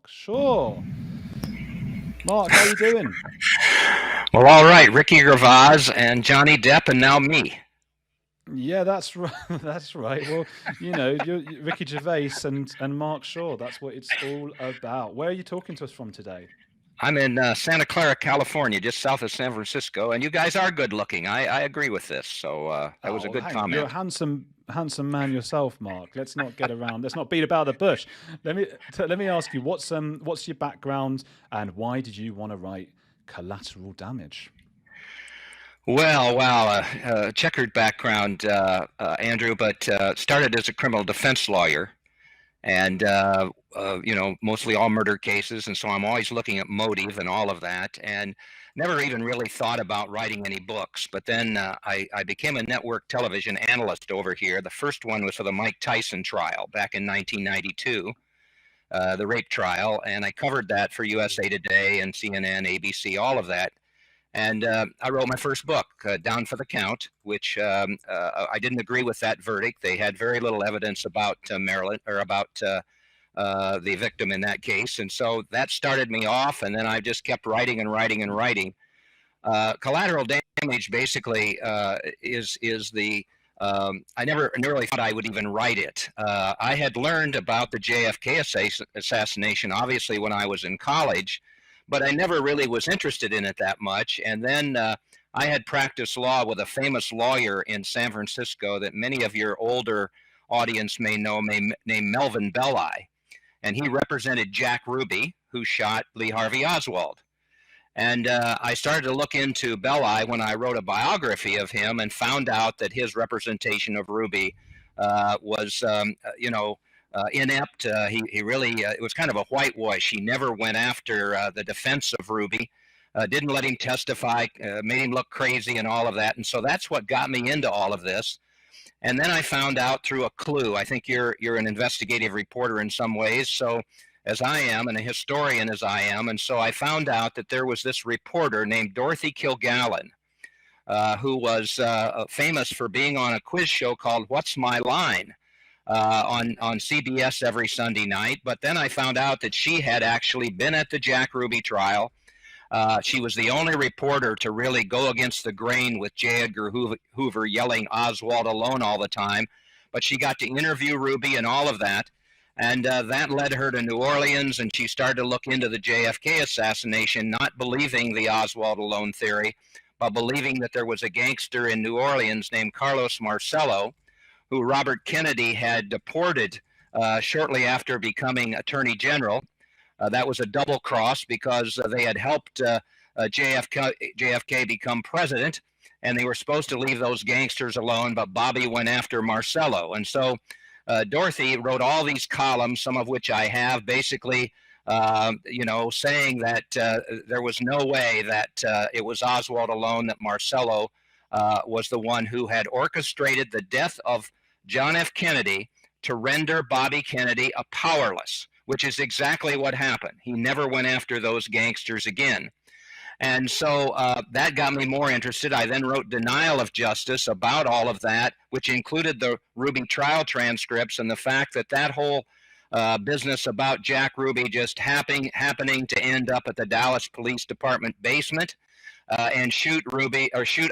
Mark Shaw. Mark, how you doing? Well, all right, Ricky Gervais and Johnny Depp, and now me. Yeah, that's right. That's right. Well, you're Ricky Gervais and Mark Shaw. That's what it's all about. Where are you talking to us from today? I'm in Santa Clara, California, just south of San Francisco, and you guys are good looking. I agree with this, so that was Oh, a well, good hang on. You're a comment. handsome man yourself, Mark. Let's not get around. Let's not beat about the bush. Let me ask you, what's your background and why did you want to write Collateral Damage? Well, wow, checkered background, Andrew, but started as a criminal defense lawyer, and mostly all murder cases, and so I'm always looking at motive and all of that, and never even really thought about writing any books. But then I became a network television analyst over here. The first one was for the Mike Tyson trial back in 1992, the rape trial, and I covered that for USA Today and CNN, ABC, all of that. And I wrote my first book, Down for the Count, which I didn't agree with that verdict. They had very little evidence about Marilyn or about the victim in that case. And so that started me off. And then I just kept writing and writing and writing. Collateral Damage basically is the I never really thought I would even write it. I had learned about the JFK assassination, obviously, when I was in college, but I never really was interested in it that much. And then I had practiced law with a famous lawyer in San Francisco that many of your older audience may know, named Melvin Belli. And he represented Jack Ruby, who shot Lee Harvey Oswald. And I started to look into Belli when I wrote a biography of him and found out that his representation of Ruby was, inept. He really, it was kind of a whitewash. He never went after the defense of Ruby, didn't let him testify, made him look crazy and all of that. And so that's what got me into all of this. And then I found out through a clue. I think you're an investigative reporter in some ways, so as I am, and a historian as I am. And so I found out that there was this reporter named Dorothy Kilgallen, who was famous for being on a quiz show called What's My Line on CBS every Sunday night. But then I found out that she had actually been at the Jack Ruby trial. She was the only reporter to really go against the grain with J. Edgar Hoover yelling Oswald alone all the time. But she got to interview Ruby and all of that. And that led her to New Orleans, and she started to look into the JFK assassination, not believing the Oswald alone theory, but believing that there was a gangster in New Orleans named Carlos Marcello, who Robert Kennedy had deported shortly after becoming Attorney General. That was a double cross because they had helped JFK become president, and they were supposed to leave those gangsters alone, but Bobby went after Marcello. And so Dorothy wrote all these columns, some of which I have, basically, saying that there was no way that it was Oswald alone, that Marcello was the one who had orchestrated the death of John F. Kennedy to render Bobby Kennedy a powerless, which is exactly what happened. He never went after those gangsters again. And so that got me more interested. I then wrote Denial of Justice about all of that, which included the Ruby trial transcripts and the fact that that whole business about Jack Ruby just happening to end up at the Dallas Police Department basement and shoot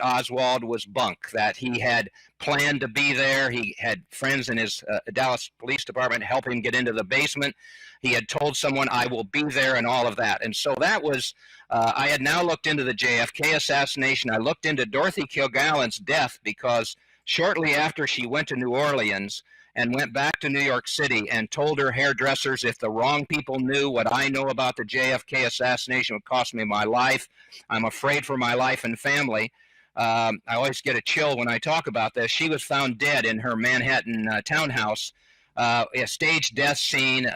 Oswald was bunk. That he had planned to be there. He had friends in his Dallas Police Department help him get into the basement. He had told someone, I will be there, and all of that. And so that was, I had now looked into the JFK assassination. I looked into Dorothy Kilgallen's death because shortly after she went to New Orleans and went back to New York City and told her hairdressers, if the wrong people knew what I know about the JFK assassination, it would cost me my life. I'm afraid for my life and family. I always get a chill when I talk about this. She was found dead in her Manhattan townhouse, a staged death scene.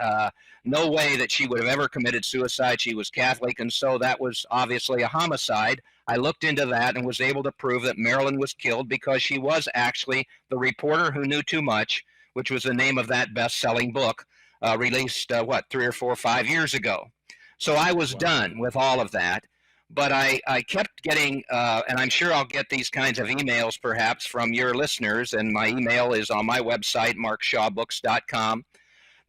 No way that she would have ever committed suicide. She was Catholic, and so that was obviously a homicide. I looked into that and was able to prove that Marilyn was killed because she was actually the reporter who knew too much, which was the name of that best-selling book, released, 3 or 4 or 5 years ago. So I was done with all of that. But I kept getting, and I'm sure I'll get these kinds of emails perhaps from your listeners, and my email is on my website, markshawbooks.com.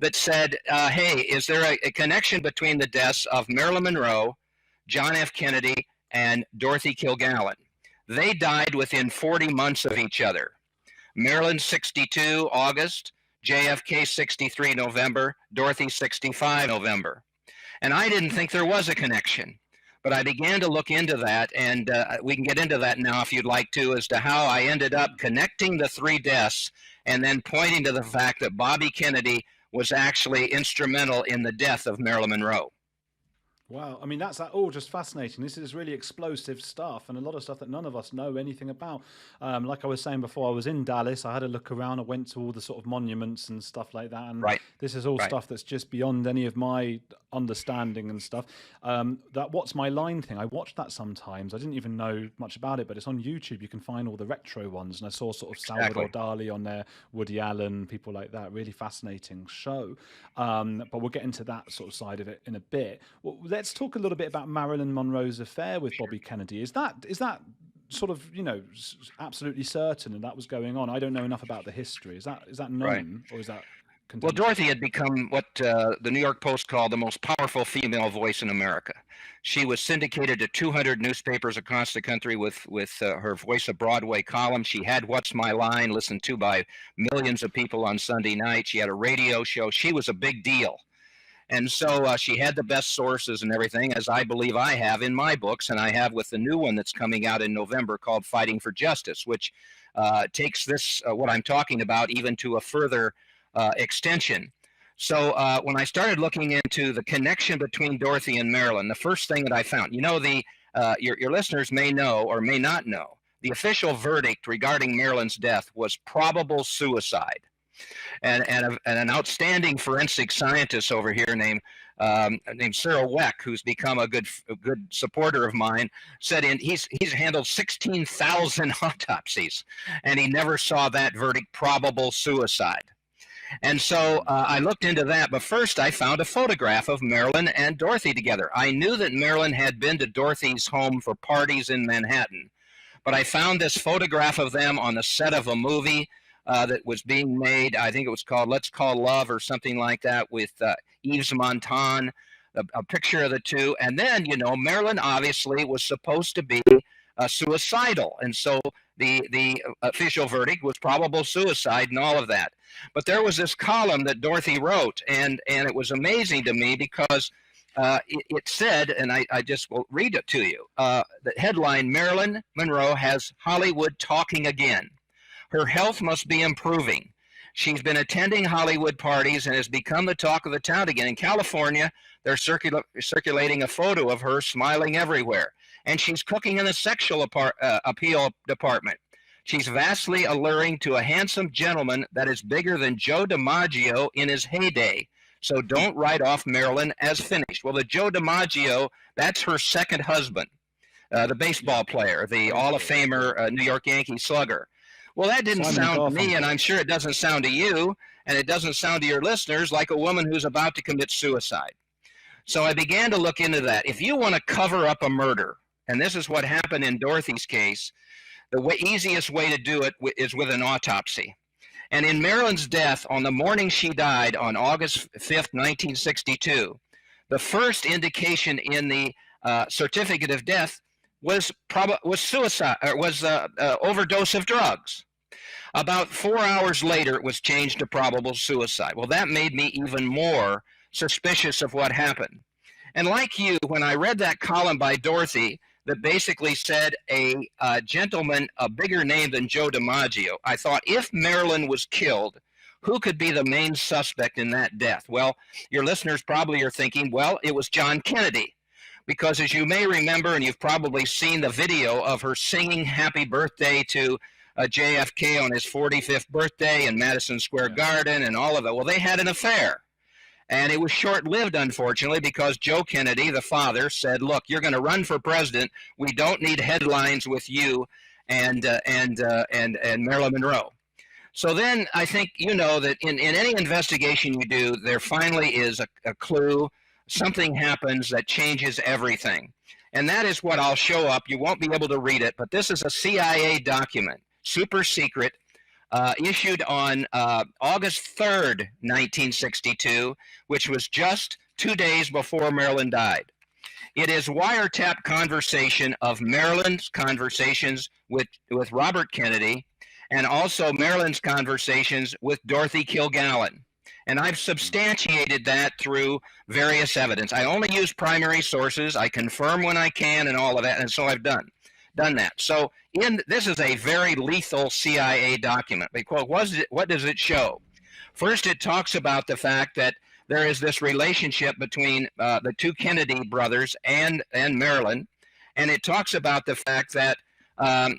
that said, hey, is there a connection between the deaths of Marilyn Monroe, John F. Kennedy, and Dorothy Kilgallen? They died within 40 months of each other. Marilyn 62 August, JFK 63 November, Dorothy 65 November. And I didn't think there was a connection. But I began to look into that, and we can get into that now if you'd like to, as to how I ended up connecting the three deaths and then pointing to the fact that Bobby Kennedy was actually instrumental in the death of Marilyn Monroe. Wow, I mean, that's all just fascinating. This is really explosive stuff and a lot of stuff that none of us know anything about. Like I was saying before, I was in Dallas. I had a look around. I went to all the sort of monuments and stuff like that. And this is all stuff that's just beyond any of my understanding and stuff. That What's My Line thing, I watch that sometimes. I didn't even know much about it, but it's on YouTube. You can find all the retro ones. And I saw sort of Salvador Dali on there, Woody Allen, people like that. Really fascinating show. But we'll get into that sort of side of it in a bit. Well, let's talk a little bit about Marilyn Monroe's affair with Bobby Kennedy. Is that sort of, you know, absolutely certain and that was going on? I don't know enough about the history. Is that known, or is that contentious? Well, Dorothy had become what the New York Post called the most powerful female voice in America. She was syndicated to 200 newspapers across the country with her Voice of Broadway column. She had What's My Line, listened to by millions of people on Sunday night. She had a radio show. She was a big deal. And so she had the best sources and everything, as I believe I have in my books, and I have with the new one that's coming out in November called Fighting for Justice, which takes this, what I'm talking about, even to a further extension. So when I started looking into the connection between Dorothy and Marilyn, the first thing that I found, you know, your listeners may know or may not know, the official verdict regarding Marilyn's death was probable suicide. And an outstanding forensic scientist over here named Cyril Weck, who's become a good supporter of mine, said he's handled 16,000 autopsies, and he never saw that verdict, probable suicide. And so I looked into that, but first I found a photograph of Marilyn and Dorothy together. I knew that Marilyn had been to Dorothy's home for parties in Manhattan, but I found this photograph of them on the set of a movie that was being made. I think it was called Let's Call Love or something like that, with Yves Montand, a picture of the two. And then, you know, Marilyn obviously was supposed to be suicidal. And so the official verdict was probable suicide and all of that. But there was this column that Dorothy wrote, and it was amazing to me because it said, and I just will read it to you, the headline, Marilyn Monroe has Hollywood talking again. Her health must be improving. She's been attending Hollywood parties and has become the talk of the town again. In California, they're circulating a photo of her smiling everywhere. And she's cooking in the sexual appeal department. She's vastly alluring to a handsome gentleman that is bigger than Joe DiMaggio in his heyday. So don't write off Marilyn as finished. Well, the Joe DiMaggio, that's her second husband, the baseball player, the Hall of Famer New York Yankee slugger. Well, that didn't sound to me, and I'm sure it doesn't sound to you, and it doesn't sound to your listeners like a woman who's about to commit suicide. So I began to look into that. If you want to cover up a murder, and this is what happened in Dorothy's case, the easiest way to do it is with an autopsy. And in Marilyn's death, on the morning she died on August 5th, 1962, the first indication in the certificate of death was suicide, or was overdose of drugs. About 4 hours later, it was changed to probable suicide. Well, that made me even more suspicious of what happened. And like you, when I read that column by Dorothy that basically said a gentleman, a bigger name than Joe DiMaggio, I thought, if Marilyn was killed, who could be the main suspect in that death? Well, your listeners probably are thinking, well, it was John Kennedy. Because as you may remember, and you've probably seen the video of her singing happy birthday to JFK on his 45th birthday in Madison Square Garden and all of it. Well, they had an affair. And it was short-lived, unfortunately, because Joe Kennedy, the father, said, look, you're going to run for president. We don't need headlines with you and Marilyn Monroe. So then I think you know that in any investigation you do, there finally is a clue. Something happens that changes everything. And that is what I'll show up. You won't be able to read it, but this is a CIA document, super secret, issued on August 3rd, 1962, which was just 2 days before Marilyn died. It is wiretap conversation of Marilyn's conversations with Robert Kennedy, and also Marilyn's conversations with Dorothy Kilgallen. And I've substantiated that through various evidence. I only use primary sources. I confirm when I can and all of that, and so I've done that. So this is a very lethal CIA document. Because what does it show? First, it talks about the fact that there is this relationship between the two Kennedy brothers and Marilyn, and it talks about the fact that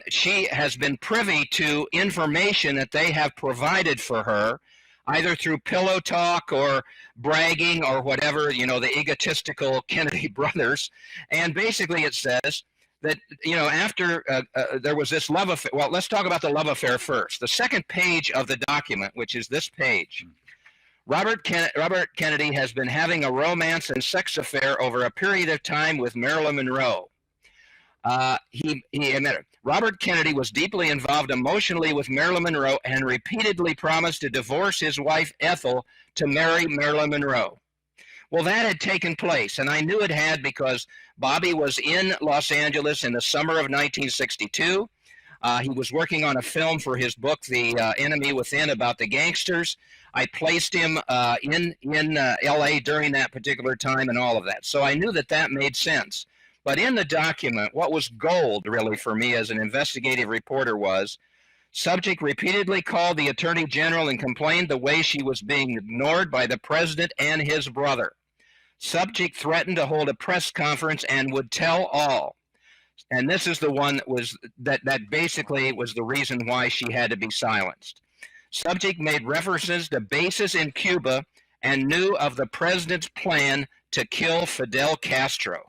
she has been privy to information that they have provided for her, either through pillow talk or bragging or whatever, the egotistical Kennedy brothers. And basically it says that, after there was this love affair. Well, let's talk about the love affair first. The second page of the document, which is this page, Robert Kennedy has been having a romance and sex affair over a period of time with Marilyn Monroe. He admitted Robert Kennedy was deeply involved emotionally with Marilyn Monroe and repeatedly promised to divorce his wife Ethel to marry Marilyn Monroe. Well, that had taken place, and I knew it had because Bobby was in Los Angeles in the summer of 1962. He was working on a film for his book, The Enemy Within, about the gangsters. I placed him in L.A. during that particular time and all of that. So I knew that made sense. But in the document, what was gold really for me as an investigative reporter was, subject repeatedly called the Attorney General and complained the way she was being ignored by the president and his brother. Subject threatened to hold a press conference and would tell all. And this is the one that basically was the reason why she had to be silenced. Subject made references to bases in Cuba and knew of the president's plan to kill Fidel Castro.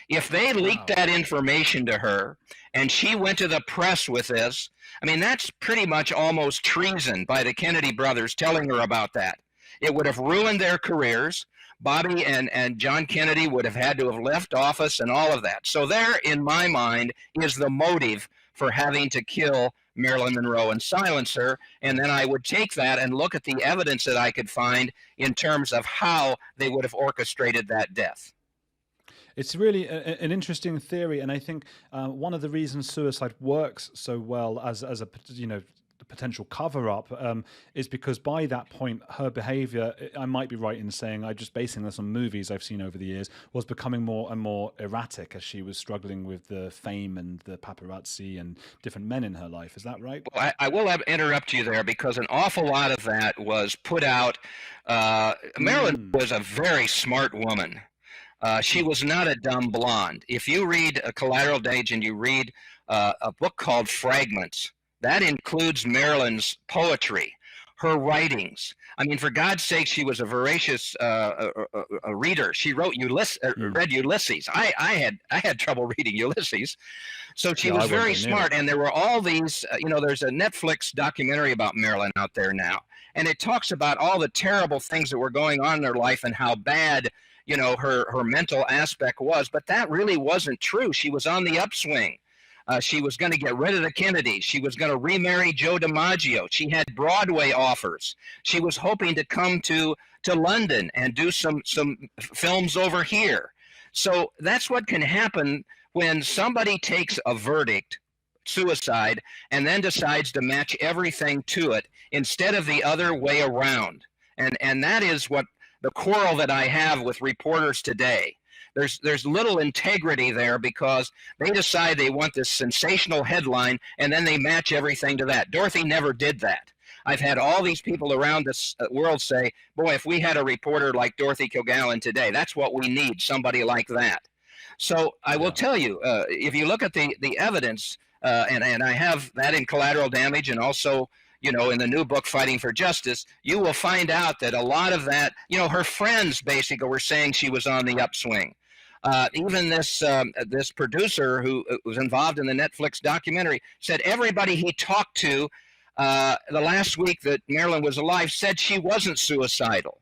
If they leaked that information to her and she went to the press with this, I mean, that's pretty much almost treason by the Kennedy brothers telling her about that. It would have ruined their careers. Bobby and John Kennedy would have had to have left office and all of that. So there, in my mind, is the motive for having to kill Marilyn Monroe and silence her. And then I would take that and look at the evidence that I could find in terms of how they would have orchestrated that death. It's really an interesting theory, and I think one of the reasons suicide works so well as a potential cover-up is because by that point her behavior, I might be right in saying, I'm just basing this on movies I've seen over the years, was becoming more and more erratic as she was struggling with the fame and the paparazzi and different men in her life. Is that right? Well, I will interrupt you there because an awful lot of that was put out. Marilyn was a very smart woman. She was not a dumb blonde. If you read Collateral Damage and you read a book called Fragments, that includes Marilyn's poetry, her writings. I mean, for God's sake, she was a voracious reader. She wrote read Ulysses. I had trouble reading Ulysses, so she was very smart. And there were all these. There's a Netflix documentary about Marilyn out there now, and it talks about all the terrible things that were going on in her life and how bad her mental aspect was. But that really wasn't true. She was on the upswing. She was going to get rid of the Kennedys. She was going to remarry Joe DiMaggio. She had Broadway offers. She was hoping to come to London and do some films over here. So that's what can happen when somebody takes a verdict, suicide, and then decides to match everything to it instead of the other way around. And that is what the quarrel that I have with reporters today. There's little integrity there because they decide they want this sensational headline and then they match everything to that. Dorothy never did that. I've had all these people around this world say, boy, if we had a reporter like Dorothy Kilgallen today, that's what we need, somebody like that. So I will tell you, if you look at the evidence, and I have that in Collateral Damage and also in the new book, Fighting for Justice, you will find out that a lot of that, her friends basically were saying she was on the upswing. Even this producer who was involved in the Netflix documentary said everybody he talked to the last week that Marilyn was alive said she wasn't suicidal.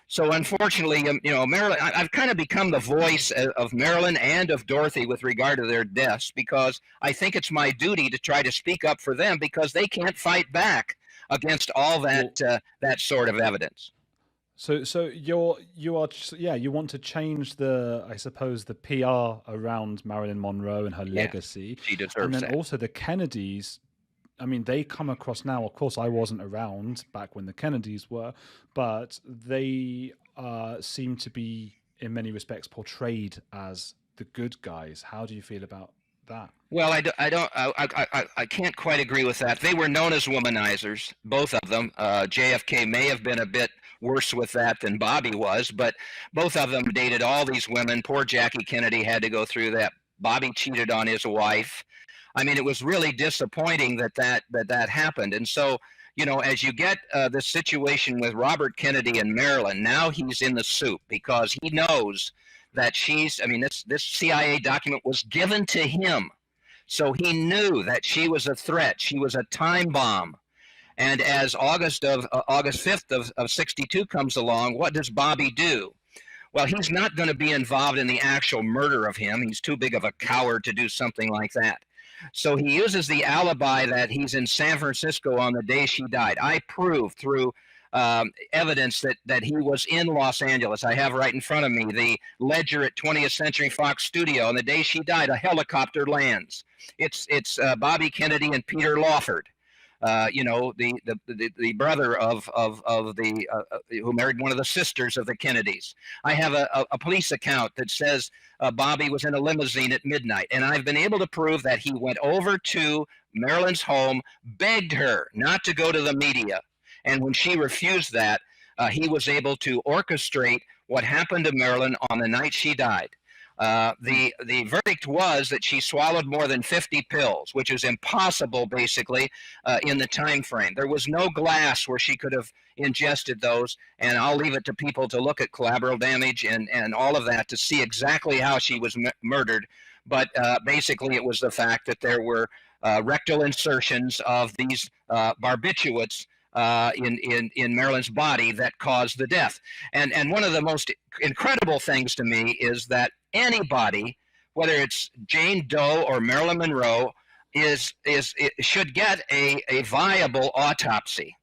So unfortunately, Marilyn, I've kind of become the voice of Marilyn and of Dorothy with regard to their deaths, because I think it's my duty to try to speak up for them, because they can't fight back against all that that sort of evidence. So you want to change the, I suppose, the PR around Marilyn Monroe and her legacy, she deserves and then that. also the Kennedys. I mean, they come across now. Of course, I wasn't around back when the Kennedys were, but they seem to be, in many respects, portrayed as the good guys. How do you feel about that? Well, I can't quite agree with that. They were known as womanizers, both of them. JFK may have been a bit worse with that than Bobby was, but both of them dated all these women. Poor Jackie Kennedy had to go through that. Bobby cheated on his wife. I mean, it was really disappointing that happened. And so, as you get this situation with Robert Kennedy and Marilyn, now he's in the soup because he knows that this CIA document was given to him. So he knew that she was a threat. She was a time bomb. And as August 5th of 62 comes along, what does Bobby do? Well, he's not going to be involved in the actual murder of him. He's too big of a coward to do something like that. So he uses the alibi that he's in San Francisco on the day she died. I proved through evidence that he was in Los Angeles. I have right in front of me the ledger at 20th Century Fox Studio. On the day she died, a helicopter lands. It's Bobby Kennedy and Peter Lawford. The brother of the who married one of the sisters of the Kennedys. I have a police account that says Bobby was in a limousine at midnight, and I've been able to prove that he went over to Marilyn's home, begged her not to go to the media, and when she refused that, he was able to orchestrate what happened to Marilyn on the night she died. The verdict was that she swallowed more than 50 pills, which is impossible, basically, in the time frame. There was no glass where she could have ingested those, and I'll leave it to people to look at collateral damage and all of that to see exactly how she was murdered. But basically, it was the fact that there were rectal insertions of these barbiturates in Marilyn's body that caused the death. And one of the most incredible things to me is that anybody, whether it's Jane Doe or Marilyn Monroe, should get a viable autopsy.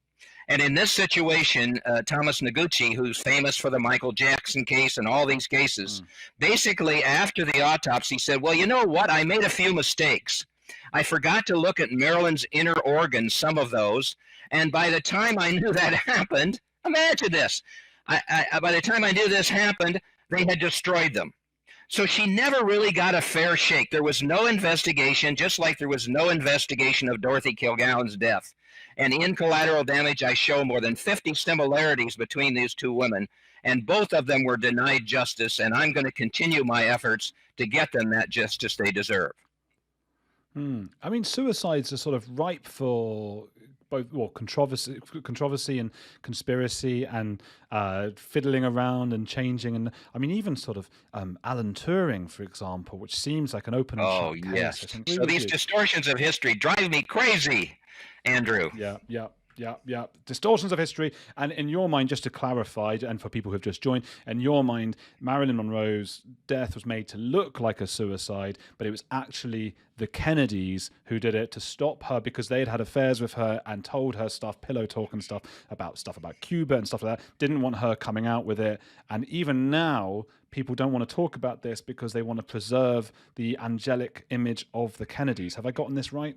And in this situation, Thomas Noguchi, who's famous for the Michael Jackson case and all these cases, basically after the autopsy said, well, you know what? I made a few mistakes. I forgot to look at Marilyn's inner organs, some of those. And by the time I knew that happened, imagine this. By the time I knew this happened, they had destroyed them. So she never really got a fair shake. There was no investigation, just like there was no investigation of Dorothy Kilgallen's death. And in Collateral Damage, I show more than 50 similarities between these two women, and both of them were denied justice, and I'm going to continue my efforts to get them that justice they deserve. I mean, suicides are sort of ripe for both controversy and conspiracy and fiddling around and changing. And I mean, even sort of Alan Turing, for example, which seems like an open and shut case. Yes. So these distortions of history drive me crazy, Andrew. Yeah. Distortions of history. And in your mind, just to clarify, and for people who have just joined, in your mind, Marilyn Monroe's death was made to look like a suicide, but it was actually the Kennedys who did it to stop her because they had had affairs with her and told her pillow talk and stuff about Cuba and stuff like that. Didn't want her coming out with it. And even now, people don't want to talk about this because they want to preserve the angelic image of the Kennedys. Have I gotten this right?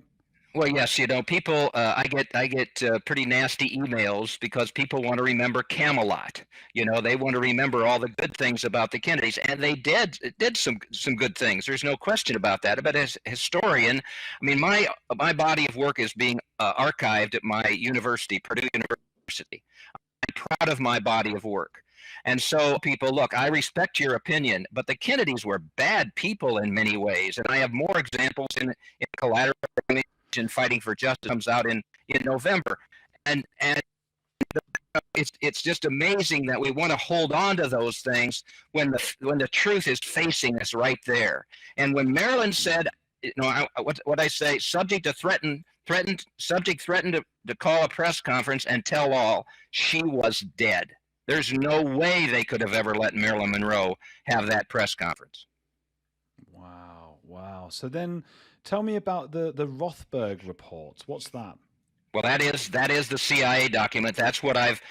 Well, yes, people. I get pretty nasty emails because people want to remember Camelot. They want to remember all the good things about the Kennedys, and they did some good things. There's no question about that. But as a historian, I mean, my body of work is being archived at my university, Purdue University. I'm proud of my body of work. And so people, look, I respect your opinion, but the Kennedys were bad people in many ways, and I have more examples in Collateral Damage and Fighting for Justice comes out in November, and it's just amazing that we want to hold on to those things when the truth is facing us right there. And when Marilyn said, what I say, subject threatened to call a press conference and tell all, she was dead. There's no way they could have ever let Marilyn Monroe have that press conference. Wow, wow. So then tell me about the Rothberg Report. What's that? Well, that is the CIA document. That's what I've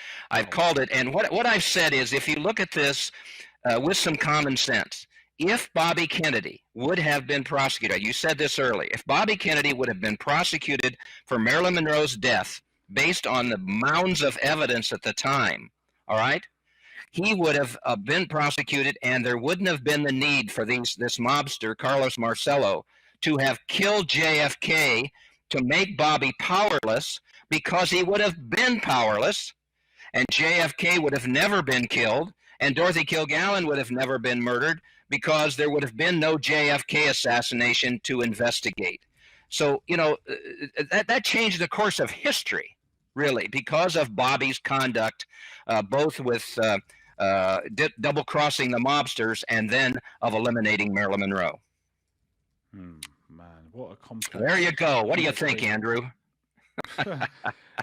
called it. And what I've said is, if you look at this with some common sense, if Bobby Kennedy would have been prosecuted, you said this early, if Bobby Kennedy would have been prosecuted for Marilyn Monroe's death based on the mounds of evidence at the time, all right, he would have been prosecuted, and there wouldn't have been the need for this mobster, Carlos Marcello, to have killed JFK to make Bobby powerless, because he would have been powerless, and JFK would have never been killed, and Dorothy Kilgallen would have never been murdered, because there would have been no JFK assassination to investigate. So, that changed the course of history, really, because of Bobby's conduct, both with double-crossing the mobsters and then of eliminating Marilyn Monroe. Man, what a complex. There you go. What do you think, Andrew?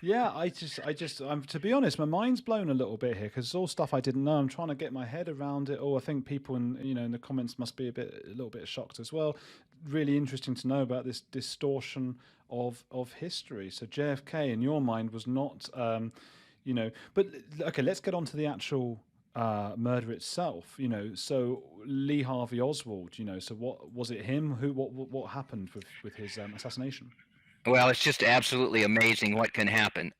Yeah, I'm to be honest, my mind's blown a little bit here, because it's all stuff I didn't know. I'm trying to get my head around it all. I think people in the comments must be a little bit shocked as well. Really interesting to know about this distortion of history. So JFK, in your mind, was not, but okay, let's get on to the actual murder itself. So Lee Harvey Oswald. So what was it? Him? What happened with his assassination? Well, it's just absolutely amazing what can happen.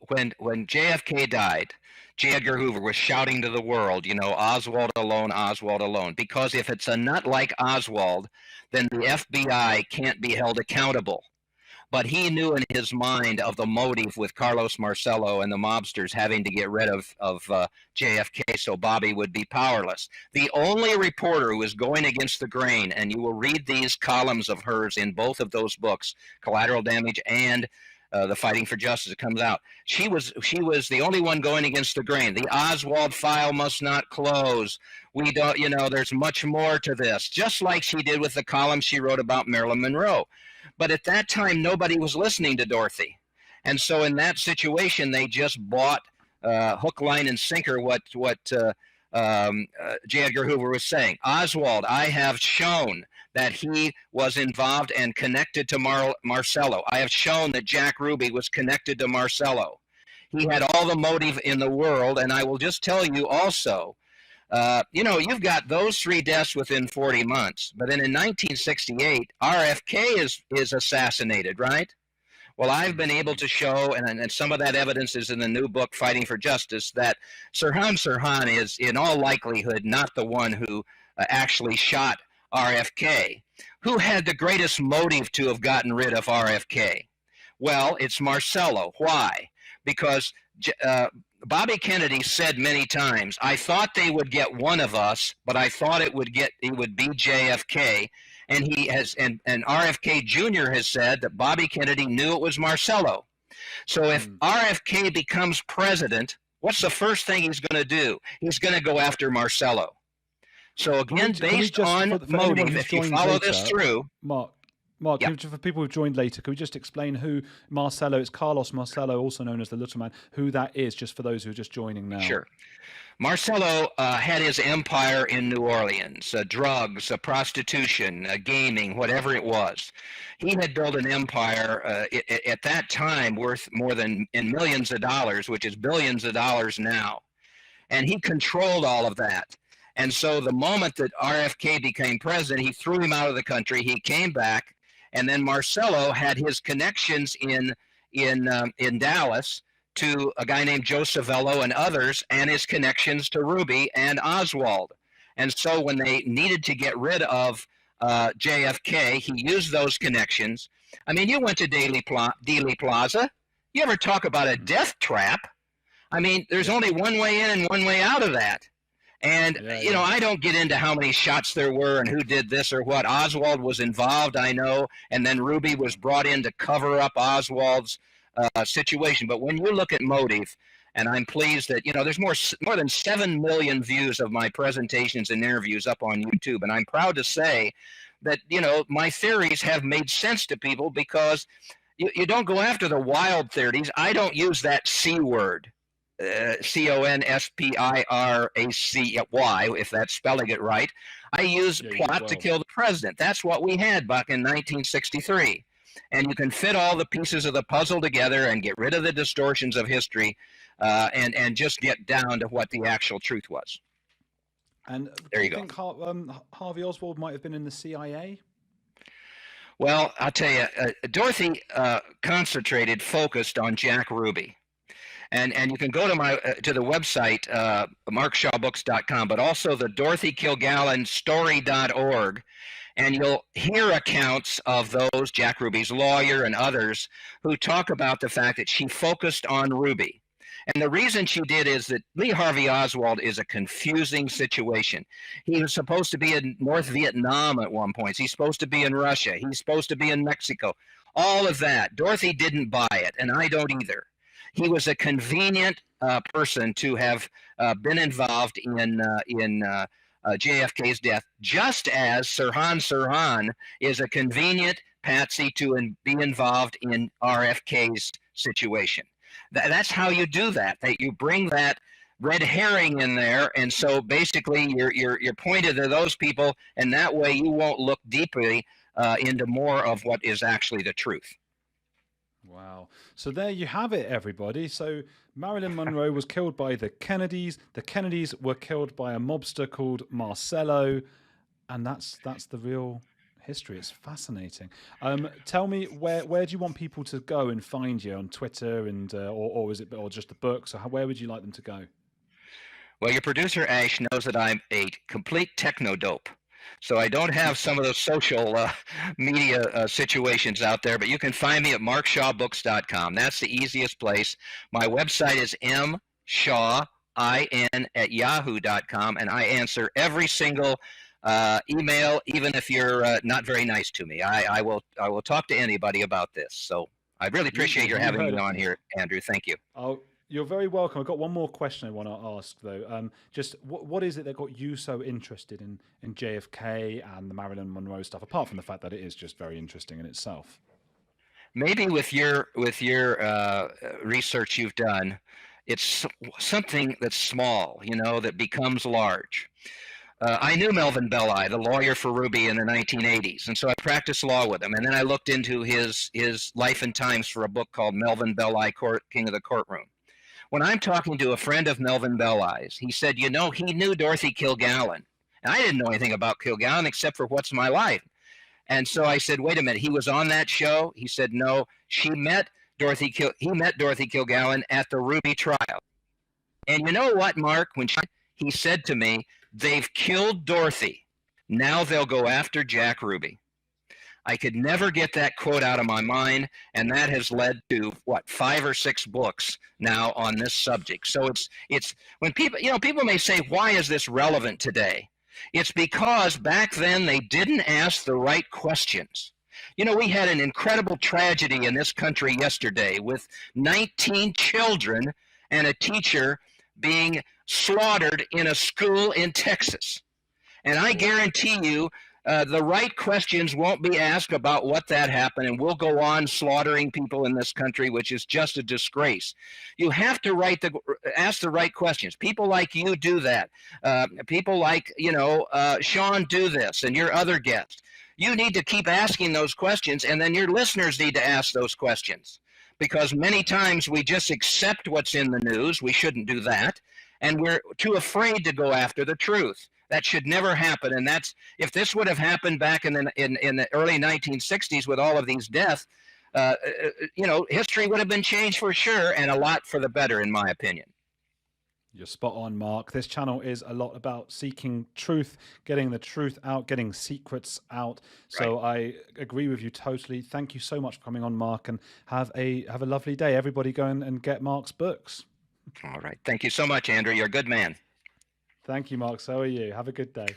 When JFK died, J. Edgar Hoover was shouting to the world, Oswald alone, because if it's a nut like Oswald, then the FBI can't be held accountable. But he knew in his mind of the motive with Carlos Marcello and the mobsters having to get rid of JFK so Bobby would be powerless. The only reporter who is going against the grain, and you will read these columns of hers in both of those books, Collateral Damage and The Fighting for Justice, it comes out. She was the only one going against the grain. The Oswald file must not close. We don't, there's much more to this, just like she did with the column she wrote about Marilyn Monroe. But at that time, nobody was listening to Dorothy. And so in that situation, they just bought hook, line, and sinker what J. Edgar Hoover was saying. Oswald, I have shown that he was involved and connected to Marcello. I have shown that Jack Ruby was connected to Marcello. He had all the motive in the world, and I will just tell you also, you've got those 3 deaths within 40 months, but then in 1968, RFK is assassinated, right? Well, I've been able to show, and some of that evidence is in the new book, Fighting for Justice, that Sirhan is in all likelihood not the one who actually shot RFK. Who had the greatest motive to have gotten rid of RFK? Well, it's Marcello. Why? Because Bobby Kennedy said many times, I thought they would get one of us, but I thought it would be JFK. And and RFK Jr. has said that Bobby Kennedy knew it was Marcello. So if RFK becomes president, what's the first thing he's going to do? He's going to go after Marcello. So again, based on motive, if you follow this through, Mark, for people who've joined later, can we just explain who Marcello is? Carlos Marcello, also known as the Little Man, who that is, just for those who are just joining now. Sure. Marcello had his empire in New Orleans, drugs, prostitution, gaming, whatever it was. He had built an empire at that time worth more than in millions of dollars, which is billions of dollars now. And he controlled all of that. And so the moment that RFK became president, he threw him out of the country. He came back, and then Marcello had his connections in Dallas to a guy named Joe Savello and others, and his connections to Ruby and Oswald. And so when they needed to get rid of JFK, he used those connections. I mean, you went to Dealey Plaza. You ever talk about a death trap? I mean, there's only one way in and one way out of that. And, I don't get into how many shots there were and who did this or what. Oswald was involved, I know, and then Ruby was brought in to cover up Oswald's situation. But when you look at motive, and I'm pleased that, there's more than 7 million views of my presentations and interviews up on YouTube. And I'm proud to say that, my theories have made sense to people, because you don't go after the wild theories. I don't use that C word. Conspiracy, if that's spelling it right. I use Yeah, you did plot to well. kill the president. That's what we had back in 1963. And you can fit all the pieces of the puzzle together and get rid of the distortions of history, and just get down to what the actual truth was. And There do you you go. think Harvey Oswald might have been in the CIA? Well, I'll tell you, Dorothy focused on Jack Ruby. And you can go to the website, markshawbooks.com, but also the Dorothy Kilgallen story.org, and you'll hear accounts of those, Jack Ruby's lawyer and others, who talk about the fact that she focused on Ruby. And the reason she did is that Lee Harvey Oswald is a confusing situation. He was supposed to be in North Vietnam at one point. He's supposed to be in Russia. He's supposed to be in Mexico. All of that. Dorothy didn't buy it, and I don't either. He was a convenient person to have been involved in JFK's death, just as Sirhan is a convenient patsy to be involved in RFK's situation. That's how you do that. That you bring that red herring in there, and so basically you're pointed to those people, and that way you won't look deeply into more of what is actually the truth. Wow. So there you have it, everybody. So Marilyn Monroe was killed by the Kennedys. The Kennedys were killed by a mobster called Marcello, and that's the real history. It's fascinating. Tell me, where do you want people to go and find you on Twitter, and or is it, or just the books? Or where would you like them to go? Well, your producer Ash knows that I'm a complete techno dope, so I don't have some of those social media situations out there, but you can find me at markshawbooks.com. That's the easiest place. My website is mshaw@yahoo.com, and I answer every single email, even if you're not very nice to me. I will talk to anybody about this. So I really appreciate your having me on here, Andrew. Thank you. Oh, you're very welcome. I've got one more question I want to ask, though. Just what is it that got you so interested in JFK and the Marilyn Monroe stuff, apart from the fact that it is just very interesting in itself? Maybe with your research you've done, it's something that's small, that becomes large. I knew Melvin Belli, the lawyer for Ruby, in the 1980s, and so I practiced law with him. And then I looked into his life and times for a book called Melvin Belli, King of the Courtroom. When I'm talking to a friend of Melvin Belli's, he said, he knew Dorothy Kilgallen. And I didn't know anything about Kilgallen except for What's My Life. And so I said, wait a minute, he was on that show? He said, no, he met Dorothy Kilgallen at the Ruby trial. And you know what, Mark? He said to me, they've killed Dorothy. Now they'll go after Jack Ruby. I could never get that quote out of my mind, and that has led to 5 or 6 books now on this subject. So it's when people may say, why is this relevant today? It's because back then they didn't ask the right questions. We had an incredible tragedy in this country yesterday with 19 children and a teacher being slaughtered in a school in Texas. And I guarantee you, the right questions won't be asked about what that happened, and we'll go on slaughtering people in this country, which is just a disgrace. You have to ask the right questions. People like you do that. People like Sean do this, and your other guests. You need to keep asking those questions, and then your listeners need to ask those questions, because many times we just accept what's in the news. We shouldn't do that, and we're too afraid to go after the truth. That should never happen. And if this would have happened back in the early 1960s with all of these deaths, history would have been changed for sure, and a lot for the better, in my opinion. You're spot on, Mark. This channel is a lot about seeking truth, getting the truth out, getting secrets out. So I agree with you totally. Thank you so much for coming on, Mark, and have a lovely day. Everybody go and get Mark's books. All right. Thank you so much, Andrew. You're a good man. Thank you, Mark. So are you. Have a good day.